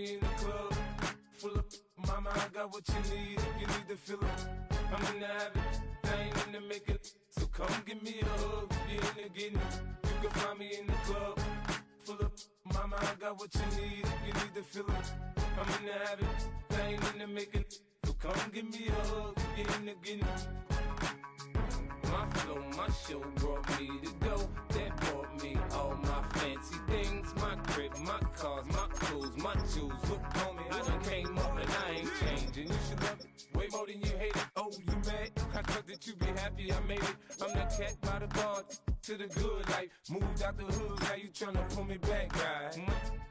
me in the club, full of mama, I got what you need if you need to feel it. I'm in the habit, I ain't in the making, so come give me a hug if you're in the getting it. You can find me in the club, full of mama, I got what you need if you need to feel it. I'm in the habit, I ain't in the making, so come give me a hug if you're in the getting it. My flow, my show brought me to go. That brought me all my fancy things. My crib, my cars, my clothes, my jewels. Look, homie, I done came up and I ain't changing. You should love it way more than you hate it. Oh, you mad? I thought that you be happy I made it. I'm that cat by the bar to the good life. Moved out the hood, now you tryna pull me back, right?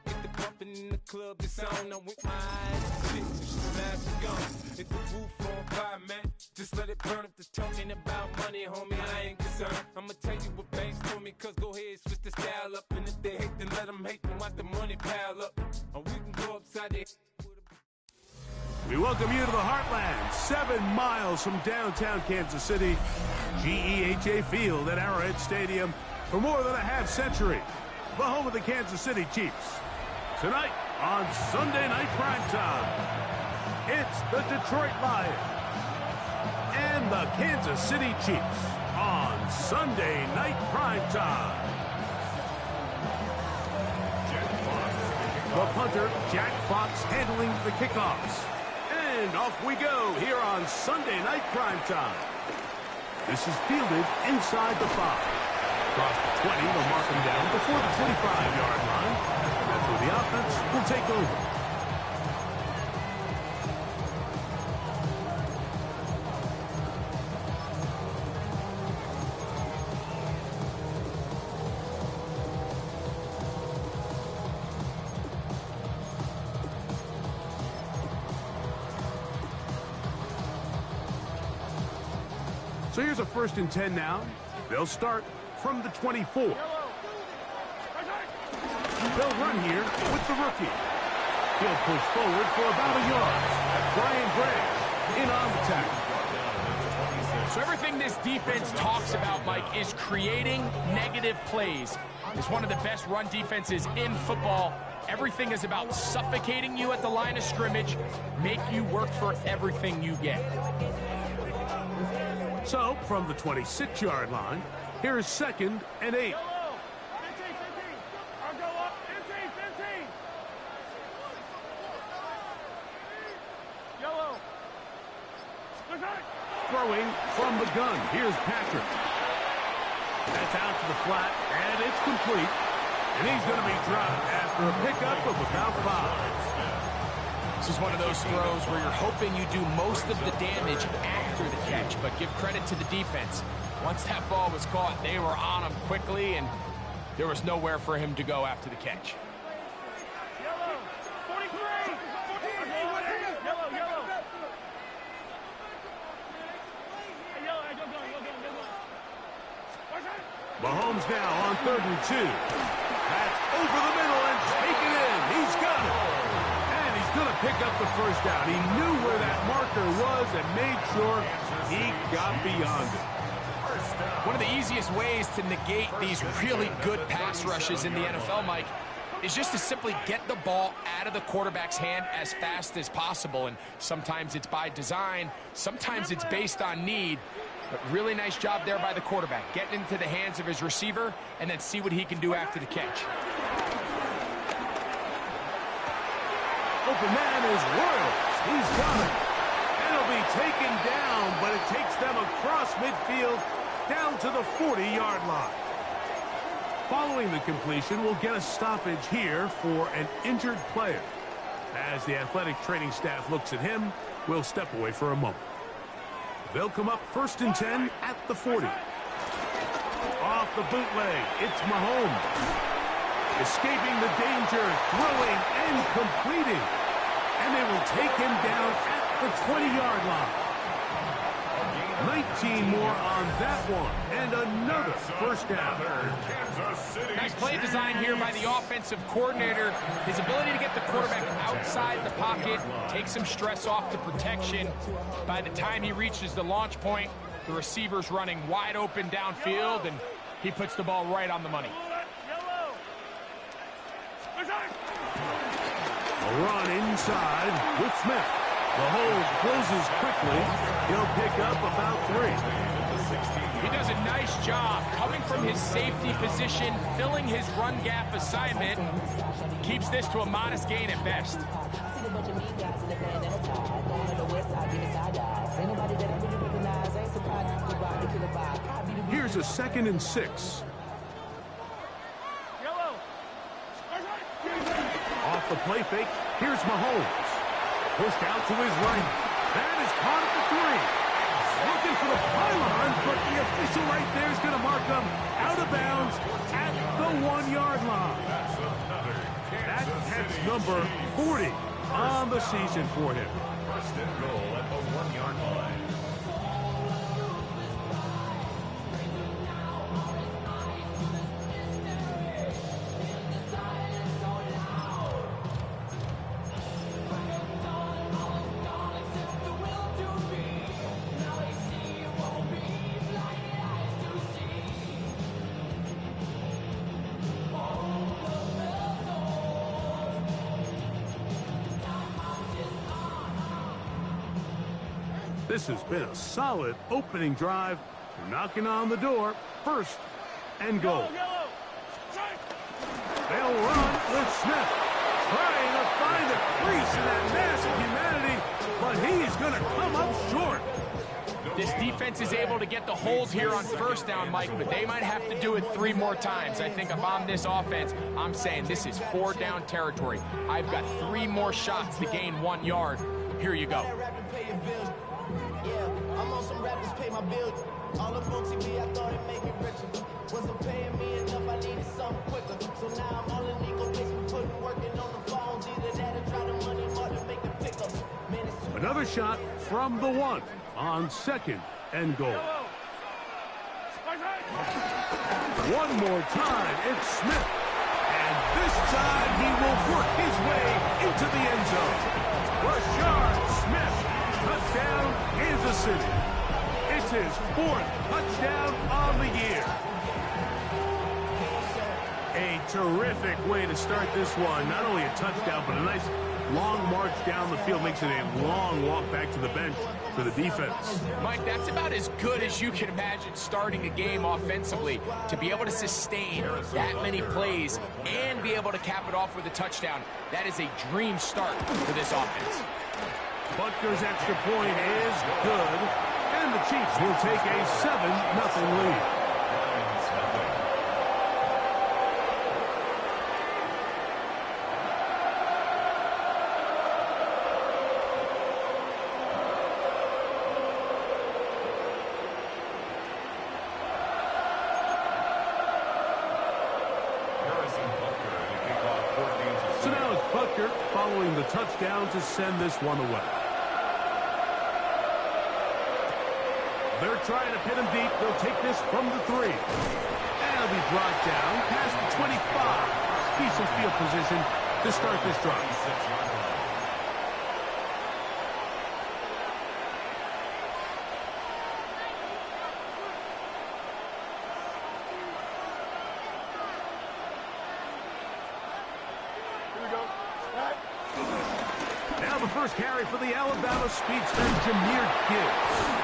Get the pumping in the club, it's on. I'm with my eyes. Shit, you should smash the gun. Hit the roof on fire, man. Just let it burn if they're talking about money, homie, I ain't concerned. I'ma tell you what banks told me, cause go ahead, switch the style up. And if they hate, then let them hate, then watch the money pile up. Or we can go upside there. We welcome you to the Heartland, 7 miles from downtown Kansas City. GEHA Field at Arrowhead Stadium for more than a half century. The home of the Kansas City Chiefs. Tonight on Sunday Night Primetime, it's the Detroit Lions and the Kansas City Chiefs on Sunday Night Primetime. The punter, Jack Fox, handling the kickoffs. And off we go here on Sunday Night Primetime. This is fielded inside the 5. Across the 20, they'll mark him down before the 25-yard line. That's where the offense will take over. So here's a 1st and 10 now. They'll start from the 24. They'll run here with the rookie. He'll push forward for about a yard. Brian Branch in on the tackle. So everything this defense talks about, Mike, is creating negative plays. It's one of the best run defenses in football. Everything is about suffocating you at the line of scrimmage, make you work for everything you get. So, from the 26-yard line, here's 2nd and 8. Throwing from the gun, here's Patrick. That's out to the flat, and it's complete. And he's going to be dropped after a pickup of about 5. This is one of those throws where you're hoping you do most of the damage after the catch, but give credit to the defense. Once that ball was caught, they were on him quickly, and there was nowhere for him to go after the catch. Mahomes now on 3rd and 2. That's over the middle and taken in. He's got it. And he's going to pick up the 1st down. He knew where that marker was and made sure he got beyond it. One of the easiest ways to negate these really good pass rushes in the NFL, Mike, is just to simply get the ball out of the quarterback's hand as fast as possible. And sometimes it's by design, sometimes it's based on need. But really nice job there by the quarterback, getting into the hands of his receiver and then see what he can do after the catch. Open man is Royals. He's got it. And he'll be taken down, but it takes them across midfield down to the 40-yard line. Following the completion, we'll get a stoppage here for an injured player. As the athletic training staff looks at him, we'll step away for a moment. They'll come up 1st and 10 at the 40. Off the bootleg, it's Mahomes. Escaping the danger, throwing and completing. And they will take him down at the 20-yard line. 19 more on that one, and another 1st down. Nice play design here by the offensive coordinator. His ability to get the quarterback outside the pocket, take some stress off the protection. By the time he reaches the launch point, the receiver's running wide open downfield, and he puts the ball right on the money. A run inside with Smith. The hold closes quickly. He'll pick up about 3. He does a nice job coming from his safety position, filling his run gap assignment. Keeps this to a modest gain at best. Here's a 2nd and 6. Off the play fake, here's Mahomes. Pushed out to his right. That is caught at the 3. Looking for the pylon, but the official right there is going to mark him out of bounds at the 1-yard line. That catch number 40 on the season for him. First and goal at the 1-yard line. This has been a solid opening drive. They're knocking on the door. 1st and goal. They'll run with Smith. Trying to find a crease in that mass of humanity, but he's going to come up short. This defense is able to get the hold here on 1st down, Mike, but they might have to do it 3 more times. I think if I'm this offense, I'm saying this is 4-down territory. I've got 3 more shots to gain 1 yard. Here you go. Yeah, I'm on some rappers pay my bills. All up on TV, I thought it'd make me richer. Wasn't paying me enough, I needed something quicker. So now I'm all in legal basement, putting working on the phones. Either that or try the money more to make the pickups. Another shot from the 1 on 2nd and goal. One more time, it's Smith. And this time he will work his way into the end zone. Rashard Smith. Touchdown, Kansas City. It's his 4th touchdown on the year. A terrific way to start this one. Not only a touchdown, but a nice long march down the field. Makes it a long walk back to the bench for the defense. Mike, that's about as good as you can imagine starting a game offensively. To be able to sustain that many plays and be able to cap it off with a touchdown, that is a dream start for this offense. Butker's extra point is good, and the Chiefs will take a 7-0 lead. So now it's Butker following the touchdown to send this one away. They're trying to pin him deep. They'll take this from the 3. And he'll be brought down past the 25. Decent field position to start this drive. Now the first carry for the Alabama speedster, Jahmyr Gibbs.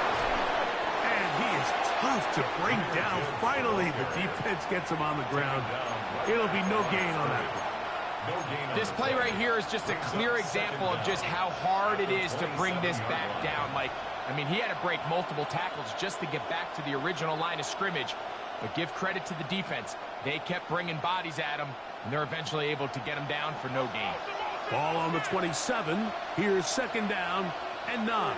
And he is tough to bring down. Finally, the defense gets him on the ground. It'll be no gain on that one. This play right here is just a clear example of just how hard it is to bring this back down, Mike. I mean, he had to break multiple tackles just to get back to the original line of scrimmage. But give credit to the defense. They kept bringing bodies at him, and they're eventually able to get him down for no gain. Ball on the 27. Here's 2nd down and 9.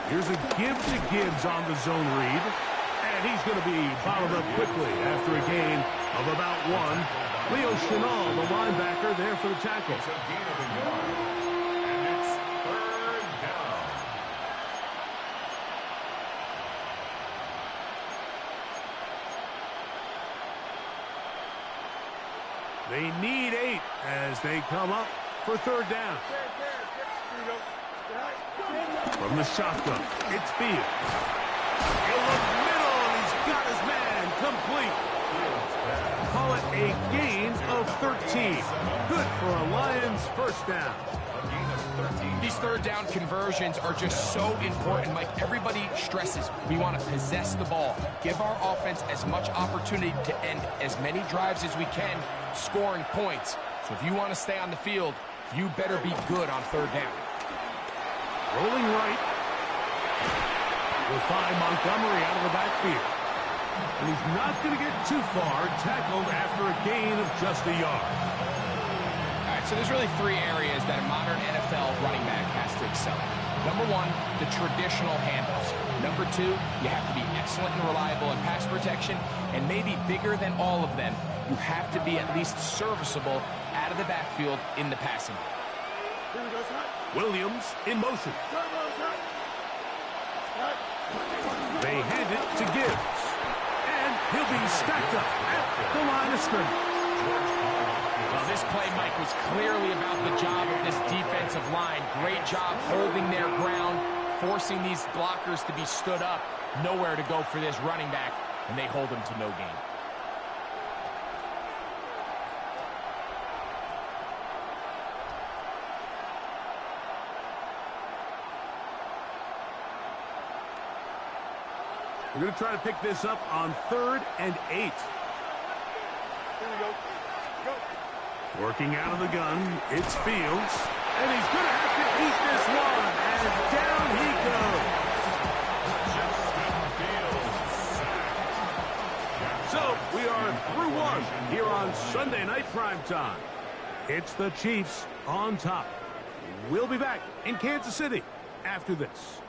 Here's a give to Gibbs on the zone read. And he's going to be bottled up quickly after a gain of about 1. Leo Chenal, the linebacker, there for the tackle. It's a gain of a yard. And it's 3rd down. They need 8 as they come up for 3rd down. From the shotgun, it's Fields. He'll look middle, and he's got Incomplete. Call it a gain of 13. Good for a Lions first down. These third down conversions are just so important, Mike. Everybody stresses we want to possess the ball, give our offense as much opportunity to end as many drives as we can, scoring points. So if you want to stay on the field, you better be good on third down. Rolling right. We'll find Montgomery out of the backfield. And he's not going to get too far, tackled after a gain of just a yard. All right, so there's really three areas that a modern NFL running back has to excel at. Number one, the traditional handoffs. Number two, you have to be excellent and reliable in pass protection. And maybe bigger than all of them, you have to be at least serviceable out of the backfield in the passing game. Williams in motion. They hand it to Gibbs. And he'll be stacked up at the line of scrimmage. Well, this play, Mike, was clearly about the job of this defensive line. Great job holding their ground, forcing these blockers to be stood up. Nowhere to go for this running back, and they hold him to no gain. We're going to try to pick this up on 3rd and 8. Here we go. Go. Working out of the gun, it's Fields. And he's going to have to eat this one. And down he goes. So we are through one here on Sunday Night Primetime. It's the Chiefs on top. We'll be back in Kansas City after this.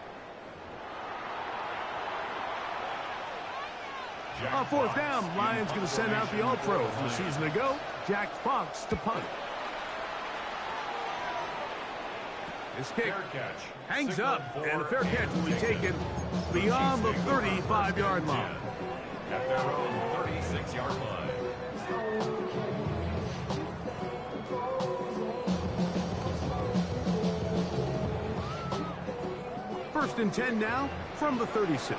On 4th down, Lions going to send out the All-Pro from a season ago, Jack Fox to punt. This kick hangs up, and a fair catch will be taken beyond the 35-yard line. At their own 36-yard line. First and 10 now from the 36.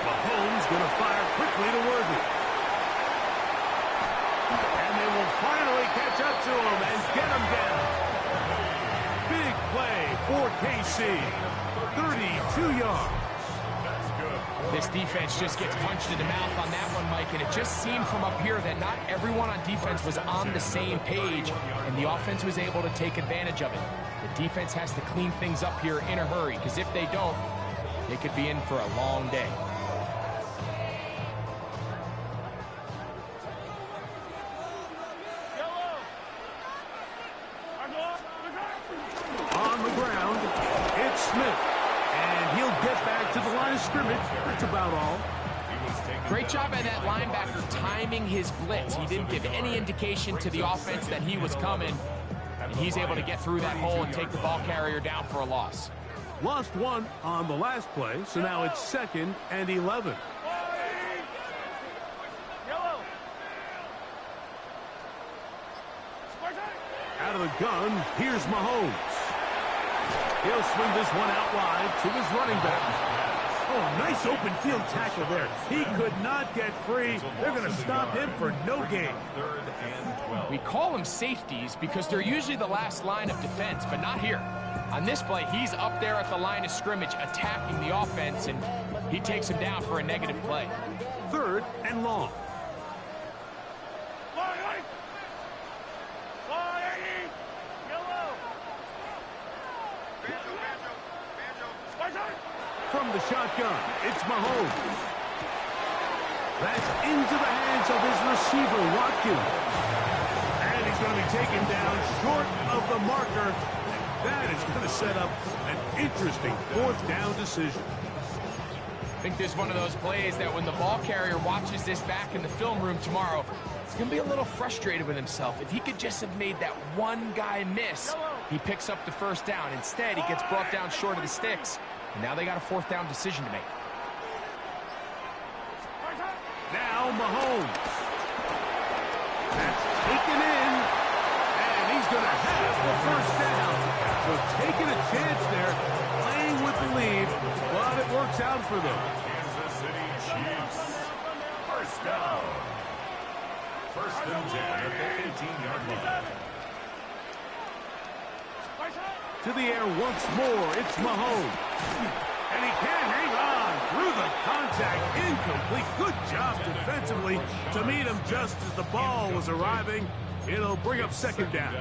Mahomes going to fire quickly to Worthy. And they will finally catch up to him and get him down. Big play for KC. 32 yards. This defense just gets punched in the mouth on that one, Mike, and it just seemed from up here that not everyone on defense was on the same page, and the offense was able to take advantage of it. The defense has to clean things up here in a hurry, because if they don't, they could be in for a long day. On the ground, it's Smith. And he'll get back to the line of scrimmage. That's about all. Great job by that linebacker timing his blitz. He didn't give any indication to the offense that he was coming. And he's able to get through that hole and take the ball carrier down for a loss. Lost one on the last play, so now it's 2nd and 11. Out of the gun, here's Mahomes. He'll swing this one out wide to his running back. Oh, nice open field tackle there. He could not get free. They're going to stop him for no gain. 3rd and 12. We call them safeties because they're usually the last line of defense, but not here. On this play, he's up there at the line of scrimmage attacking the offense, and he takes him down for a negative play. 3rd and long. From the shotgun, it's Mahomes. That's into the hands of his receiver, Watkins. And he's going to be taken down short of the marker. That is going to set up an interesting 4th down decision. I think this is one of those plays that when the ball carrier watches this back in the film room tomorrow, he's going to be a little frustrated with himself. If he could just have made that one guy miss, he picks up the 1st down. Instead, he gets brought down short of the sticks. And now they got a 4th down decision to make. Now Mahomes. That's taken in. And he's going to have the 1st down. So taking a chance there, playing with the lead, but it works out for them. Kansas City Chiefs. First down. First and 10 at the 18-yard line. To the air once more, it's Mahomes. And he can't hang on through the contact. Incomplete. Good job defensively to meet him just as the ball was arriving. It'll bring up second down.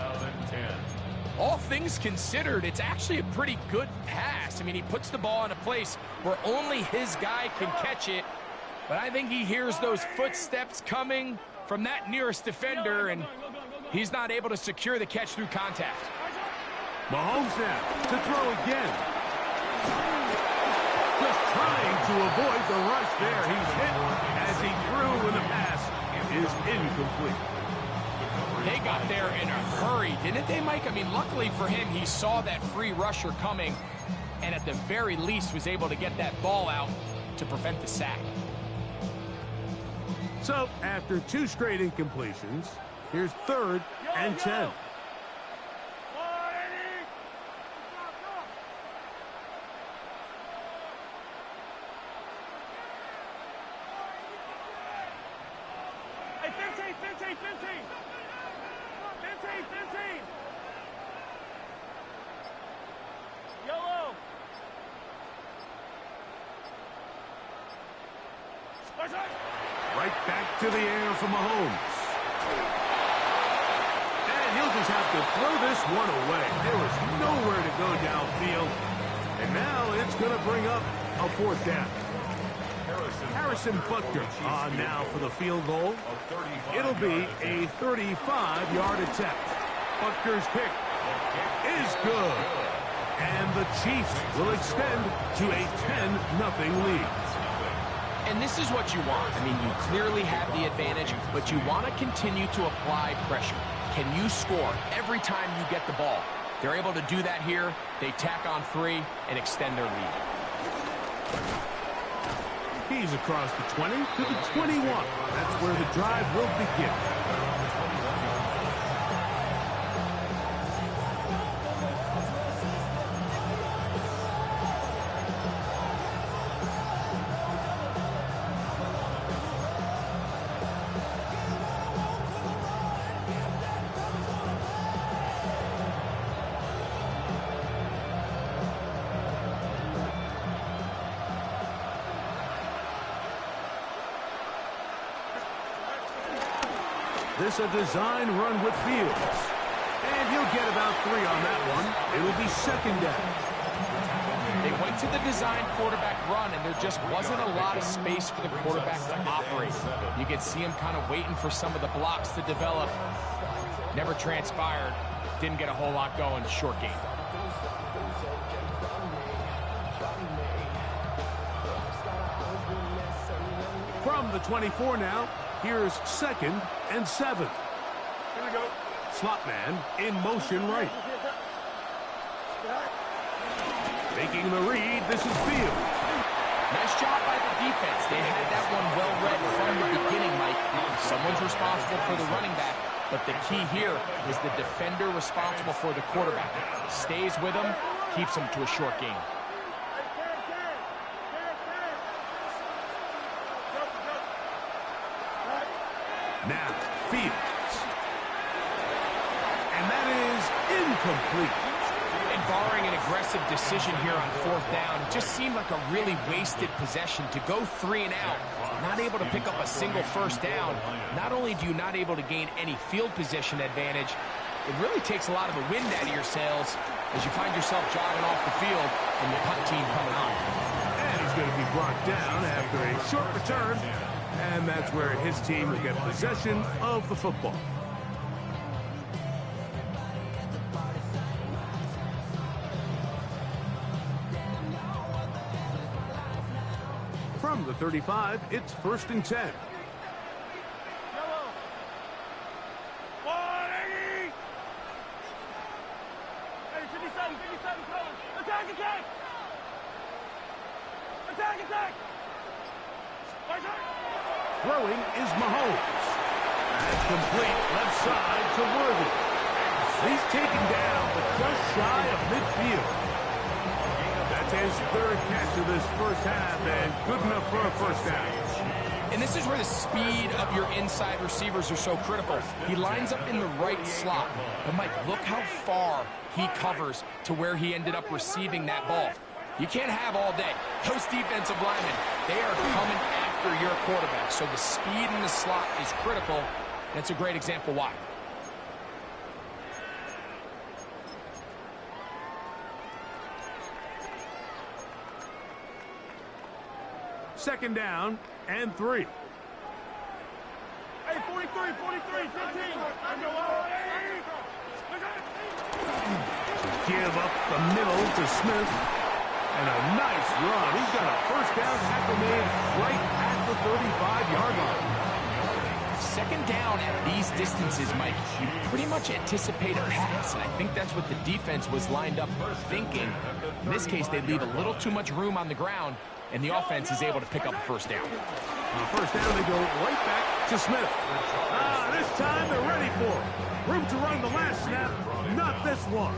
All things considered, it's actually a pretty good pass. I mean, he puts the ball in a place where only his guy can catch it. But I think he hears those footsteps coming from that nearest defender, and he's not able to secure the catch through contact. Mahomes now to throw again. Just trying to avoid the rush there. He's hit as he threw, and the pass is incomplete. They got there in a hurry, didn't they, Mike? I mean, luckily for him, he saw that free rusher coming, and at the very least was able to get that ball out to prevent the sack. So, after 2 straight incompletions, here's 3rd and 10. Hey, 15. 15. Yellow. Right back to the air for Mahomes. And he'll just have to throw this one away. There was nowhere to go downfield. And now it's going to bring up a 4th down. Harrison Butker on now for the field goal. It'll be a 35-yard attempt. Butker's kick is good. And the Chiefs will extend to a 10-0 lead. And this is what you want. I mean, you clearly have the advantage, but you want to continue to apply pressure. Can you score every time you get the ball? They're able to do that here. They tack on 3 and extend their lead. He's across the 20 to the 21. That's where the drive will begin. This a design run with Fields. And he'll get about 3 on that one. It'll be second down. They went to the design quarterback run, and there just wasn't a lot of space for the quarterback to operate. You could see him kind of waiting for some of the blocks to develop. Never transpired. Didn't get a whole lot going. Short game. From the 24 now, here's 2nd and 7. Here we go. Slot man in motion right. Making the read, this is Fields. Nice job by the defense. They had that one well read from the beginning, Mike. Someone's responsible for the running back, but the key here is the defender responsible for the quarterback. Stays with him, keeps him to a short game. Now, Fields. And that is incomplete. And barring an aggressive decision here on 4th down, it just seemed like a really wasted possession to go 3 and out, not able to pick up a single 1st down. Not only do you not able to gain any field position advantage, it really takes a lot of the wind out of your sails as you find yourself jogging off the field and the punt team coming on. And he's going to be brought down after a short return. And that's where his team will get possession of the football. From the 35, it's 1st and 10. Yellow. 180. Hey, 57, colors. Attack. Throwing is Mahomes. And complete left side to Worthy. He's taken down, but just shy of midfield. That's his third catch of this first half, and good enough for a first down. And this is where the speed of your inside receivers are so critical. He lines up in the right slot. But, Mike, look how far he covers to where he ended up receiving that ball. You can't have all day. Those defensive linemen, they are coming after your quarterback. So the speed in the slot is critical. That's a great example why. Second down and 3. Hey, 43, 15. Give up the middle to Smith. And a nice run. He's got a first down tackle made right at the 35-yard line. Second down at these distances, Mike, you pretty much anticipate a pass, and I think that's what the defense was lined up thinking. In this case, they leave a little too much room on the ground, and the offense is able to pick up a first down. First down, they go right back to Smith. This time they're ready for it. Room to run the last snap, not this one.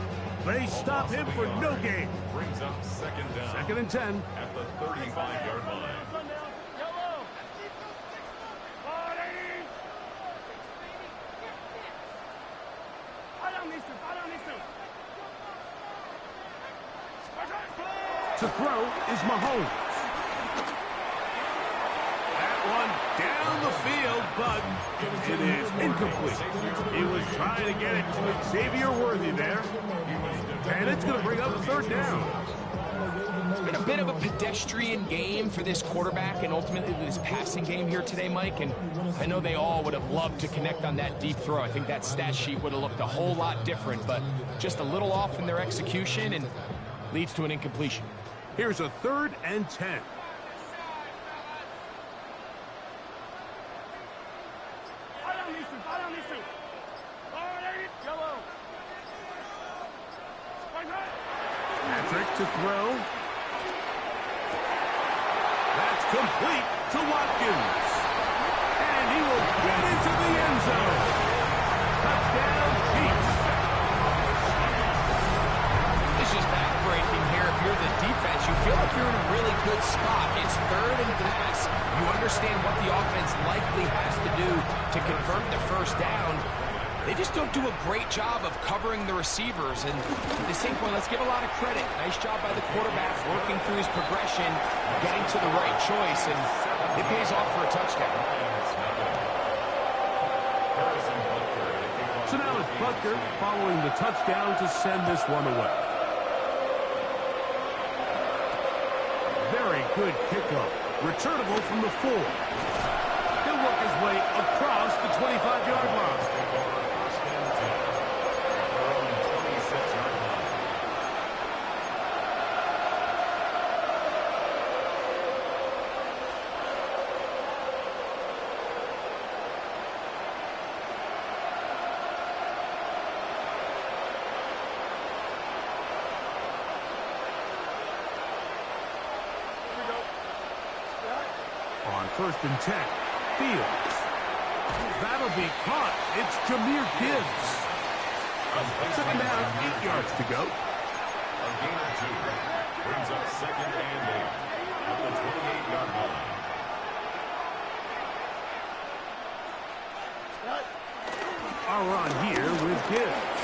They stop him for no gain. Brings up second down. Second and 10. At the 35-yard line. To throw is Mahomes. That one down the field, but it is incomplete. He was trying to get it to Xavier Worthy there. And it's going to bring up a third down. It's been a bit of a pedestrian game for this quarterback and ultimately this passing game here today, Mike. And I know they all would have loved to connect on that deep throw. I think that stat sheet would have looked a whole lot different, but just a little off in their execution and leads to an incompletion. Here's a third and 10. Patrick to throw. That's complete to Watkins. And he will get into the end zone. Touchdown, Chiefs. It's just backbreaking here. If you're the defense, you feel like you're in a really good spot. It's third and pass. You understand what the offense likely has to do to convert the first down. They just don't do a great job of covering the receivers. And at the same point, let's give a lot of credit. Nice job by the quarterback working through his progression, getting to the right choice, and it pays off for a touchdown. So now it's Butker following the touchdown to send this one away. Very good kickoff. Returnable from the 4. He'll work his way across the 25-yard line. On first and 10, Fields. That'll be caught. It's Jahmyr Gibbs. Second down, 8 yards to go. A gain of 2. Brings up second and 8. At the 28-yard line. Our run here with Gibbs.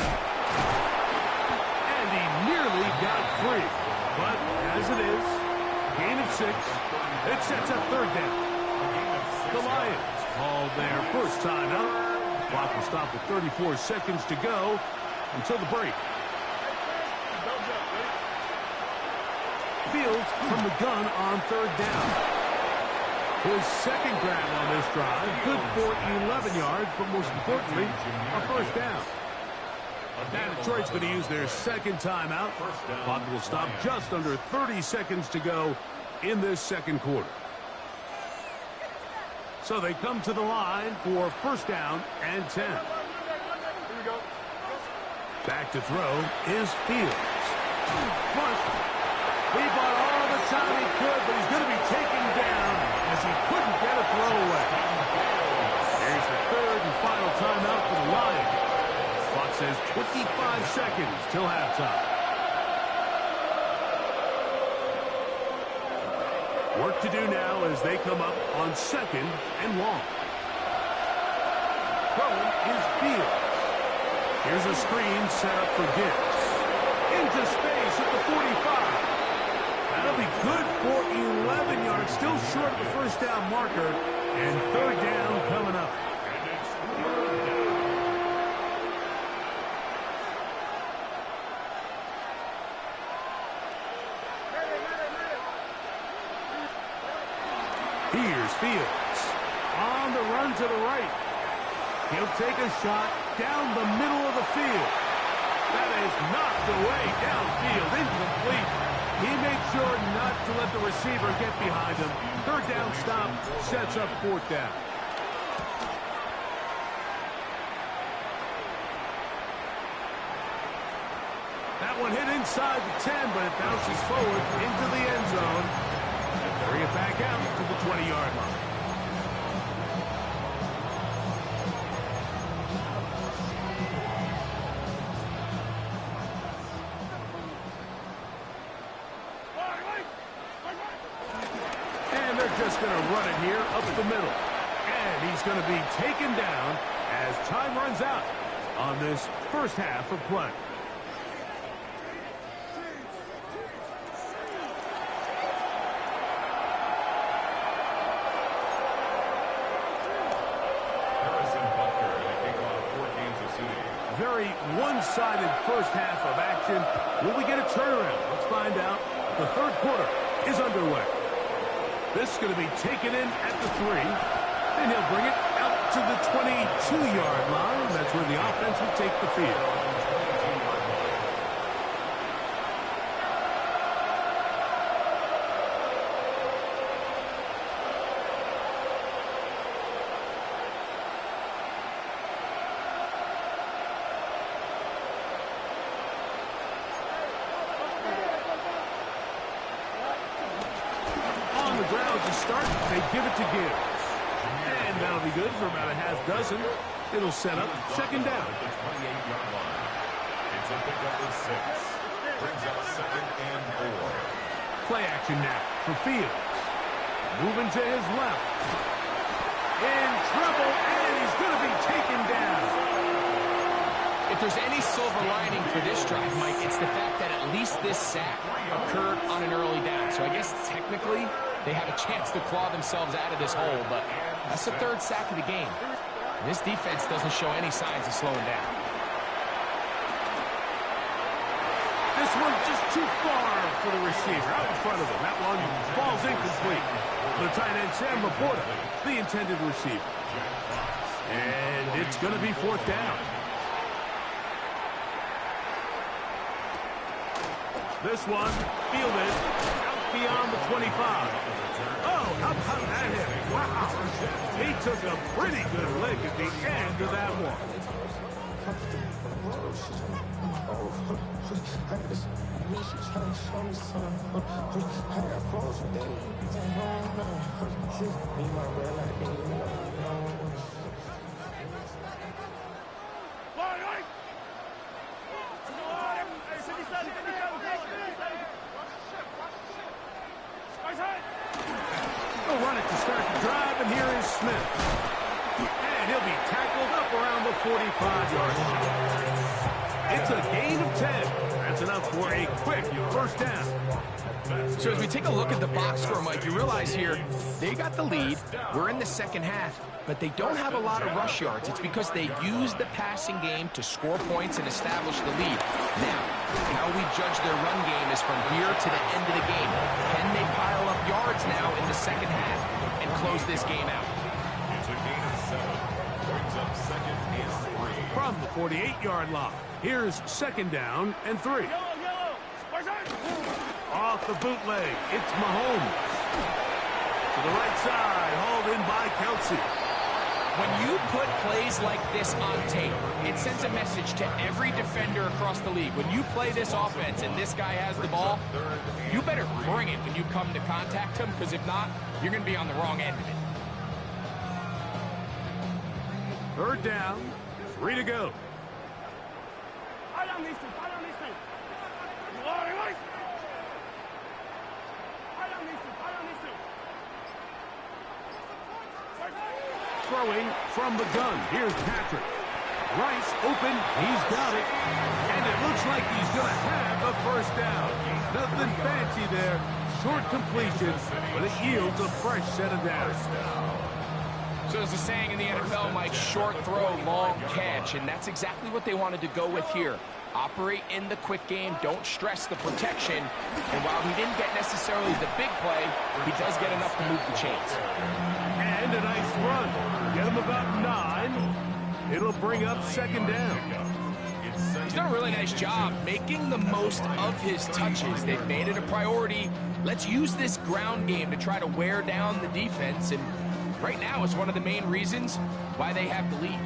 And he nearly got free. But as it is, gain of 6. It sets up third down. The Lions call their first timeout. Clock will stop with 34 seconds to go until the break. Fields from the gun on third down. His second grab on this drive, good for 11 yards, but most importantly, a first down. Now Detroit's going to use their second timeout. Clock will stop just under 30 seconds to go in this second quarter. So they come to the line for first down and 10. Here we go. Back to throw is Fields. Flushed. He bought all the time he could, but he's going to be taken down as he couldn't get a throw away. Here's the third and final timeout for the Lions. Clock says 25 seconds till halftime. Work to do now as they come up on 2nd and long. Throwing is Fields. Here's a screen set up for Gibbs. Into space at the 45. That'll be good for 11 yards. Still short of the first down marker. And 3rd down coming up. Here's Fields. On the run to the right. He'll take a shot down the middle of the field. That is knocked away downfield, incomplete. He made sure not to let the receiver get behind him. 3rd down stop sets up 4th down. That one hit inside the 10, but it bounces forward into the end zone. And bring it back out to the 20-yard line. And they're just going to run it here up the middle. And he's going to be taken down as time runs out on this first half of play. Very one-sided first half of action. Will we get a turnaround? Let's find out. The 3rd quarter is underway. This is going to be taken in at the 3. And he'll bring it out to the 22-yard line. That's where the offense will take the field. Ground to start, they give it to Gibbs. And that'll be good for about a half dozen. It'll set up 2nd down. The 28-yard line. It's a pickup of 6. Brings up 2nd and 4. Play action now for Fields. Moving to his left. In trouble, and he's going to be taken down. If there's any silver lining for this drive, Mike, it's the fact that at least this sack occurred on an early down. So I guess technically they have a chance to claw themselves out of this hole, but that's the 3rd sack of the game. And this defense doesn't show any signs of slowing down. This one just too far for the receiver, out in front of him. That one falls incomplete. The tight end, Sam Laporta, the intended receiver. And it's going to be 4th down. This one fielded out beyond the 25. Oh, how about that hit? Wow. He took a pretty good lick at the end of that one. They'll run it to start the drive, and here is Smith. And he'll be tackled up around the 45-yard line. It's a gain of 10. That's enough for a quick 1st down. So as we take a look at the box score, Mike, you realize here they got the lead. We're in the 2nd half, but they don't have a lot of rush yards. It's because they use the passing game to score points and establish the lead. Now, how we judge their run game is from here to the end of the game. Can they pile up yards now in the 2nd half and close this game out? It's a gain of 7. Brings up 2nd and 3. From the 48-yard line, here's 2nd down and 3. Off the bootleg, it's Mahomes. To the right side, hauled in by Kelsey. When you put plays like this on tape, it sends a message to every defender across the league. When you play this offense and this guy has the ball, you better bring it when you come to contact him, because if not, you're going to be on the wrong end of it. 3rd down, 3 to go. down these two. Tie down these two. Rice. Tie down these two. Tie down these two. Throwing from the gun. Here's Patrick. Rice open. He's got it. And it looks like he's going to have a first down. Nothing fancy there. Short completion, but it yields a fresh set of downs. So there's a saying in the NFL, Mike, short throw, long catch, and that's exactly what they wanted to go with here. Operate in the quick game, don't stress the protection, and while he didn't get necessarily the big play, he does get enough to move the chains. And a nice run. Get him about 9. It'll bring up second down. He's done a really nice job making the most of his touches. They've made it a priority. Let's use this ground game to try to wear down the defense, and right now it's one of the main reasons why they have the lead.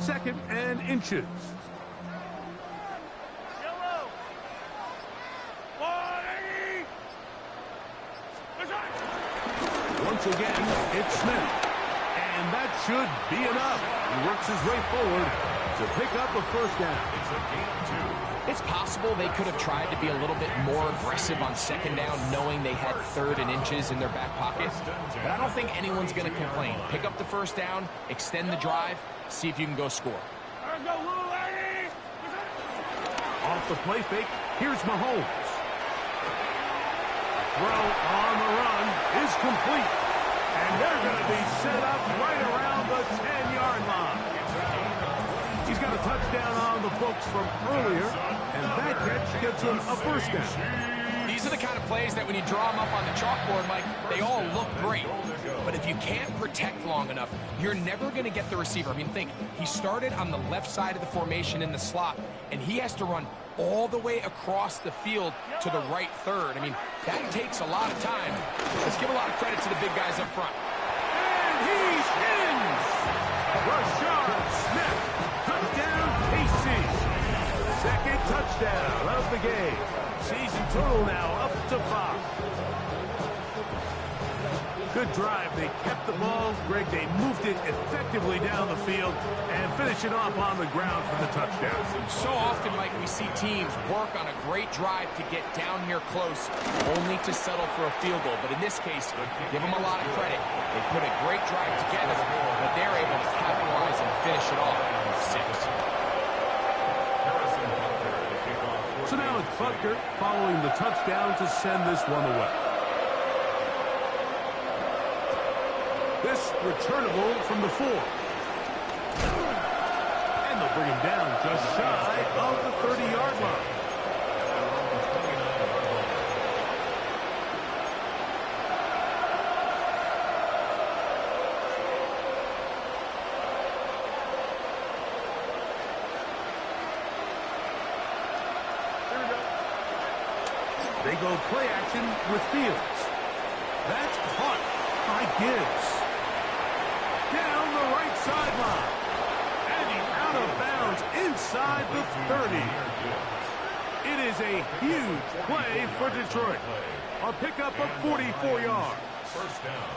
Second and inches. Yellow. 180. Once again, it's Smith. And that should be enough. He works his way forward to pick up a first down. It's a gain of 2. It's possible they could have tried to be a little bit more aggressive on second down, knowing they had third and inches in their back pocket. But I don't think anyone's going to complain. Pick up the first down, extend the drive, see if you can go score. Go, little lady. Off the play fake, here's Mahomes. Throw on the run is complete. And they're going to be set up right around the 10-yard line. He's got a touchdown on the books from earlier, and that catch gets him a first down. These are the kind of plays that when you draw them up on the chalkboard, Mike, they all look great. But if you can't protect long enough, you're never going to get the receiver. I mean, think, he started on the left side of the formation in the slot, and he has to run all the way across the field to the right third. I mean, that takes a lot of time. Let's give a lot of credit to the big guys up front. And he's in! Rashard Smith, touchdown KC. Second touchdown of the game. Season total now up to 5. Good drive. They kept the ball. Greg, they moved it effectively down the field and finish it off on the ground for the touchdown. So often, Mike, we see teams work on a great drive to get down here close, only to settle for a field goal. But in this case, give them a lot of credit. They put a great drive together, but they're able to capitalize and finish it off with 6. So now it's Butker following the touchdown to send this one away. This returnable from the 4. And they'll bring him down just shy of the 30-yard line. They go play action with Fields. That's caught by Gibbs. Down the right sideline. And he's out of bounds inside the 30. It is a huge play for Detroit. A pickup of 44 yards. First down.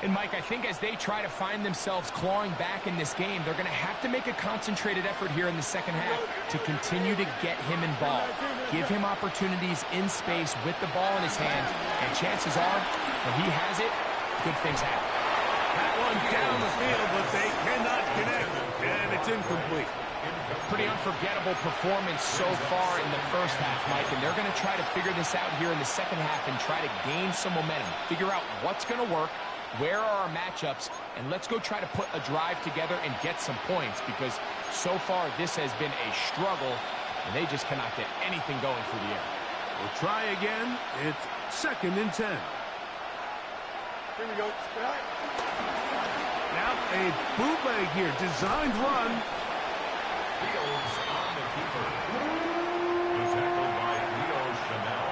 And, Mike, I think as they try to find themselves clawing back in this game, they're going to have to make a concentrated effort here in the second half to continue to get him involved. Give him opportunities in space with the ball in his hand, and chances are, when he has it, good things happen. That one down the field, but they cannot connect, and it's incomplete. Pretty unforgettable performance so far in the first half, Mike, and they're going to try to figure this out here in the second half and try to gain some momentum, figure out what's going to work, where are our matchups, and let's go try to put a drive together and get some points, because so far this has been a struggle, and they just cannot get anything going through the air. We'll try again. It's 2nd and 10. Here we go. Now a bootleg here, designed run. Fields on the keeper. The tackle by Leo Chanel.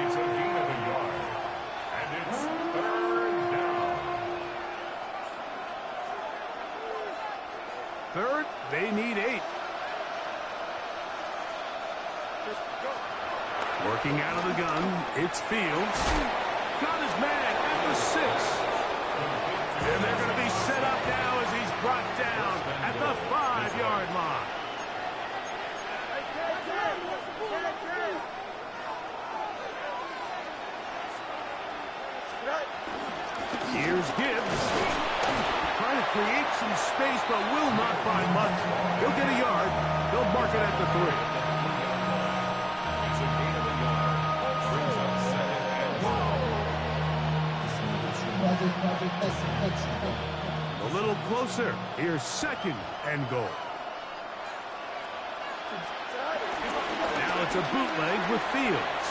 It's a gain of a yard. And it's 3rd down. 3rd, they need 8. Working out of the gun, it's Fields. Got his man at the 6. And they're going to be set up now as he's brought down at the 5-yard line. Here's Gibbs. Trying to create some space, but will not find much. He'll get a yard. They'll mark it at the 3. It's a gain of a yard. Brings up 2nd and goal. A little closer. Here's 2nd and goal. Now it's a bootleg with Fields.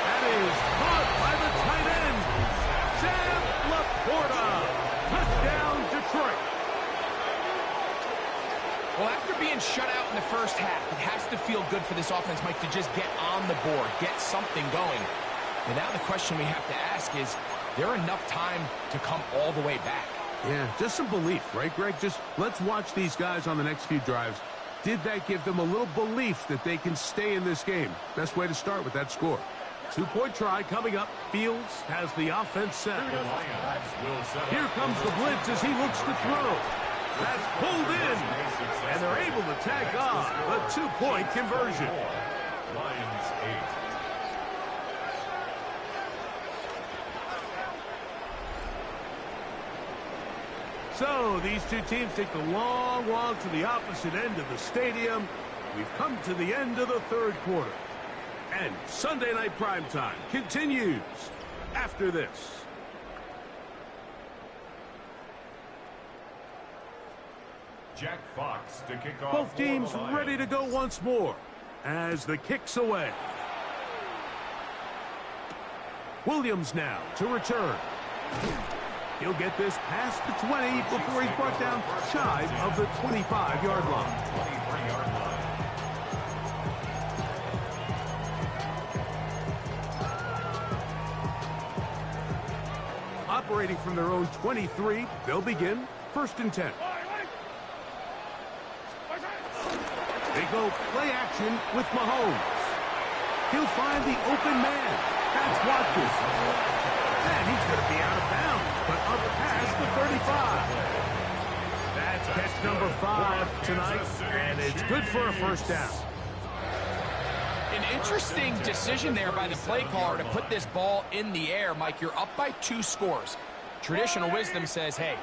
That is caught by the tight end, Sam Laporta. Touchdown, Detroit. Well, after being shut out in the first half, it has to feel good for this offense, Mike, to just get on the board, get something going. And now the question we have to ask is there enough time to come all the way back? Yeah, just some belief, right, Greg? Just let's watch these guys on the next few drives. Did that give them a little belief that they can stay in this game? Best way to start with that score. 2-point try coming up. Fields has the offense set. Here comes the blitz as he looks to throw. That's pulled in, and they're able to tag on the 2-point conversion. Lions 8. So these two teams take the long walk to the opposite end of the stadium. We've come to the end of the 3rd quarter. And Sunday Night Primetime continues after this. Jack Fox to kick off. Both teams ready to go once more as the kick's away. Williams now to return. He'll get this past the 20 before he's brought down shy of the 25-yard line. 23-yard line. Operating from their own 23, they'll begin 1st and 10. They go play action with Mahomes. He'll find the open man. That's Watkins. And he's going to be out of bounds, but up past the 35. That's catch number 5 tonight, and it's good for a 1st down. An interesting decision there by the play caller to put this ball in the air. Mike, you're up by 2 scores. Traditional wisdom says, hey,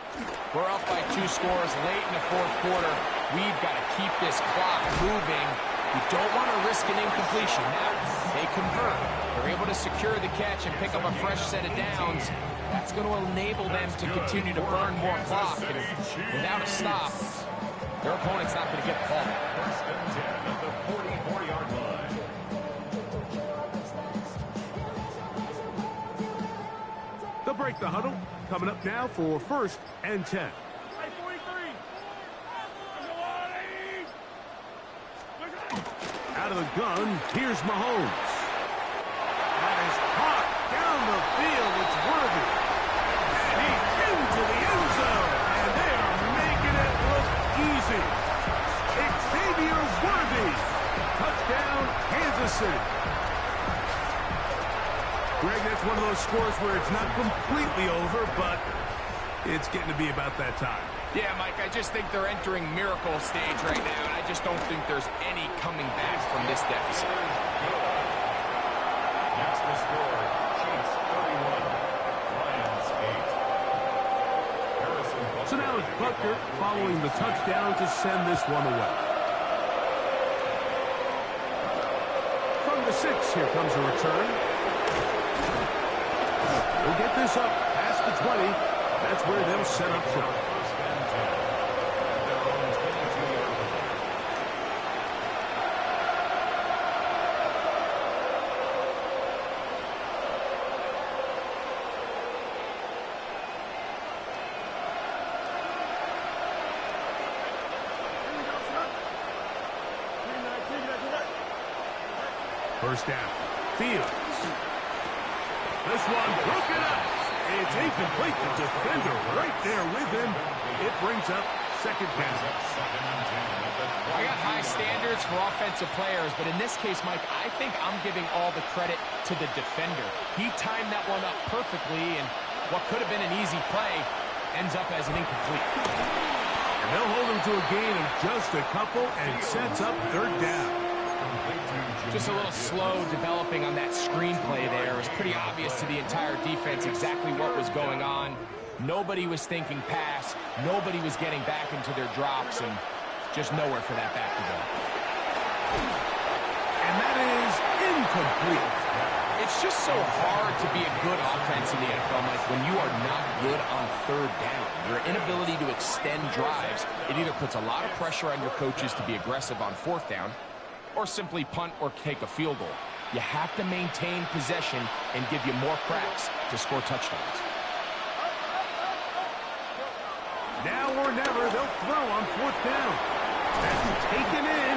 we're up by 2 scores late in the 4th quarter. We've got to keep this clock moving. You don't want to risk an incompletion. Now, they convert. They're able to secure the catch and pick up a fresh set of downs. That's going to enable them to continue to burn more clock. And without a stop, their opponent's not going to get the ball. 1st and 10 at the 44-yard line. They'll break the huddle. Coming up now for 1st and 10. Out of the gun, here's Mahomes. That is caught down the field. It's Worthy. And he's into the end zone. And they are making it look easy. Xavier Worthy. Touchdown, Kansas City. Greg, that's one of those scores where it's not completely over, but it's getting to be about that time. Yeah, Mike, I just think they're entering miracle stage right now, and I just don't think there's any coming back from this deficit. That's the score. Chiefs 31, Lions 8. So now it's Butker following the touchdown to send this one away. From the 6, here comes a return. We'll get this up past the 20. That's where they'll set up shop. First down. Fields. This one broken up. It's incomplete. The defender right there with him. It brings up second down. I got high standards for offensive players, but in this case, Mike, I think I'm giving all the credit to the defender. He timed that one up perfectly, and what could have been an easy play ends up as an incomplete. And they'll hold him to a gain of just a couple and sets up third down. Just a little slow developing on that screenplay there. It was pretty obvious to the entire defense exactly what was going on. Nobody was thinking pass. Nobody was getting back into their drops, and just nowhere for that back to go. And that is incomplete. It's just so hard to be a good offense in the NFL, Mike, when you are not good on third down. Your inability to extend drives, it either puts a lot of pressure on your coaches to be aggressive on fourth down, or simply punt or take a field goal. You have to maintain possession and give you more cracks to score touchdowns. Now or never, they'll throw on fourth down. That's taken in.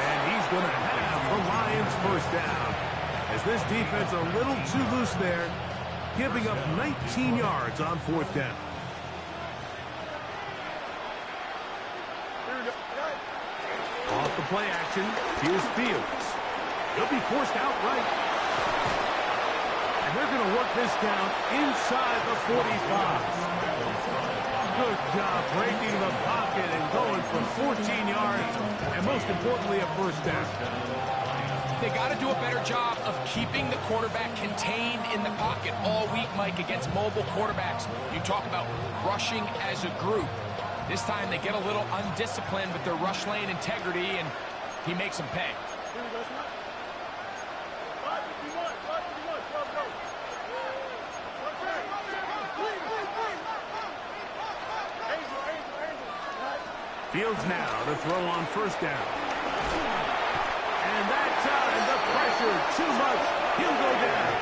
And he's going to have the Lions first down. As this defense a little too loose there, giving up 19 yards on fourth down. Off the play action, here's Fields. He'll be forced outright. And they're going to work this down inside the 45. Good job breaking the pocket and going for 14 yards, and most importantly, a first down. They got to do a better job of keeping the quarterback contained in the pocket all week, Mike, against mobile quarterbacks. You talk about rushing as a group. This time they get a little undisciplined with their rush lane integrity, and he makes them pay. Fields now to throw on first down. And that time, the pressure, too much. He'll go down.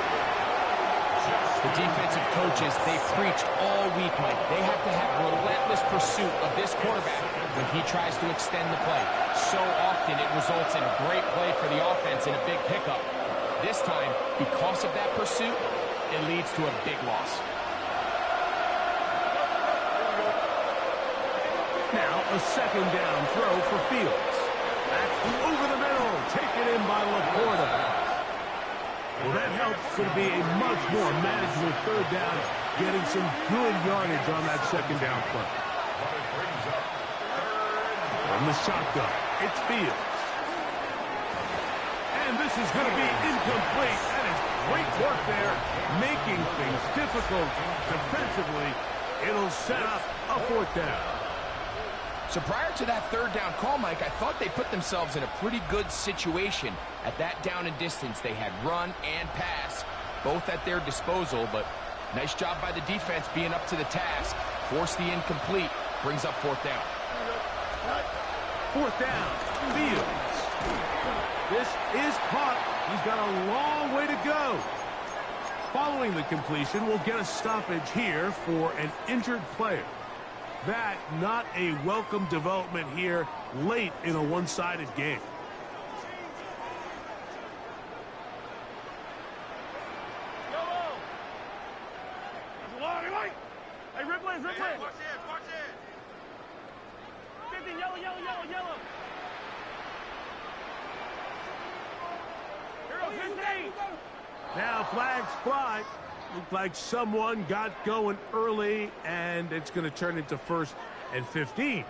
The defensive coaches, they preached all week, Mike. They have to have relentless pursuit of this quarterback when he tries to extend the play. So often it results in a great play for the offense and a big pickup. This time, because of that pursuit, it leads to a big loss. Now a second down throw for Fields. That's over the middle, taken in by Laporta. Well, that helps to be a much more manageable third down, getting some good yardage on that second down play. From the shotgun, it's Fields. And this is going to be incomplete. That is great work there, making things difficult defensively. It'll set up a fourth down. So prior to that third down call, Mike, I thought they put themselves in a pretty good situation. At that down and distance, they had run and pass, both at their disposal, but nice job by the defense being up to the task. Force the incomplete, brings up fourth down. Fourth down, Fields. This is caught. He's got a long way to go. Following the completion, we'll get a stoppage here for an injured player. That not a welcome development here late in a one-sided game. Hey, Ripley, Ripley. Watch it. 50, yellow. Here goes 15. Now flags fly. Looked like someone got going early, and it's going to turn into first and 15.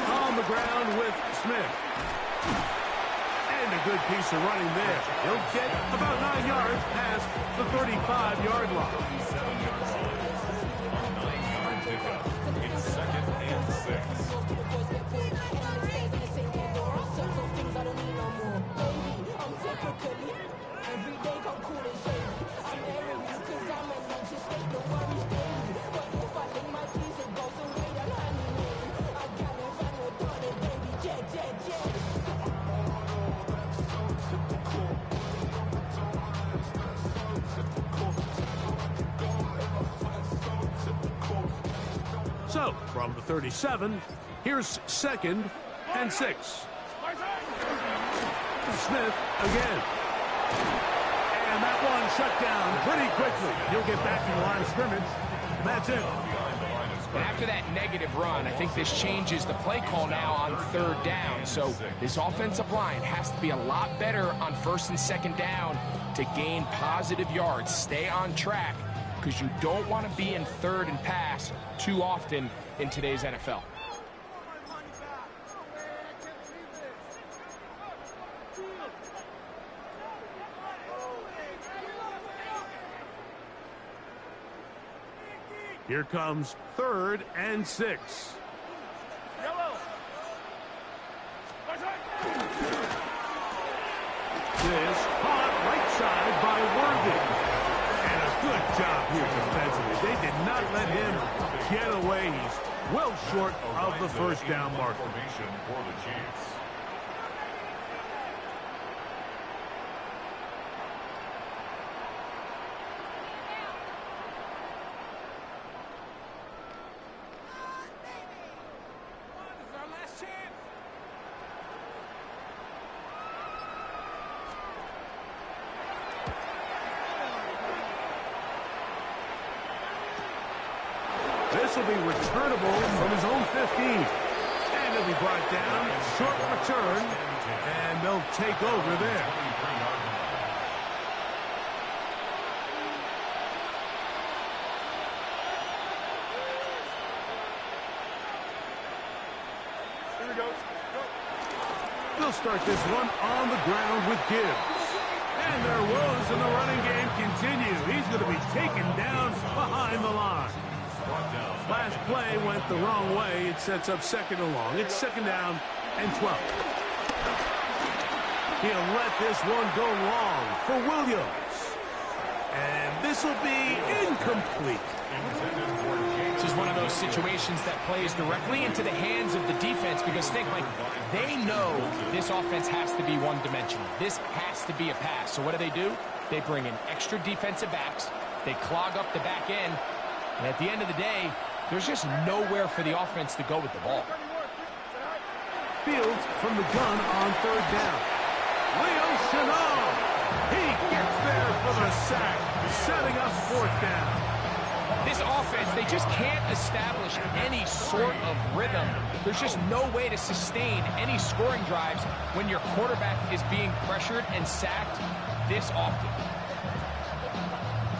On the ground with Smith. And a good piece of running there. He'll get about 9 yards past the 35-yard line. It's second and 6. So, from the 37, here's 2nd and 6. Smith again. And that one shut down pretty quickly. He'll get back to the line of scrimmage, and that's it. After that negative run, I think this changes the play call now on 3rd down. So this offensive line has to be a lot better on 1st and 2nd down to gain positive yards. Stay on track, because you don't want to be in 3rd and pass too often in today's NFL. Here comes 3rd and 6. This caught right side by Worthy. And a good job here defensively. They did not let him get away. He's well short of the 1st down marker. Formation for the Chiefs. This will be returnable from his own 15. And he'll be brought down. Short return. And they'll take over there. Here we go. They'll start this one on the ground with Gibbs. And their woes in the running game continue. He's going to be taken down behind the line. Last play went the wrong way. It sets up 2nd and long. It's 2nd down and 12. He'll let this one go long for Williams. And this will be incomplete. This is one of those situations that plays directly into the hands of the defense, because think, Mike, they know this offense has to be one-dimensional. This has to be a pass. So what do? They bring in extra defensive backs. They clog up the back end. And at the end of the day, there's just nowhere for the offense to go with the ball. Fields from the gun on 3rd down. Leo Chenal. He gets there for the sack, setting up 4th down. This offense, they just can't establish any sort of rhythm. There's just no way to sustain any scoring drives when your quarterback is being pressured and sacked this often.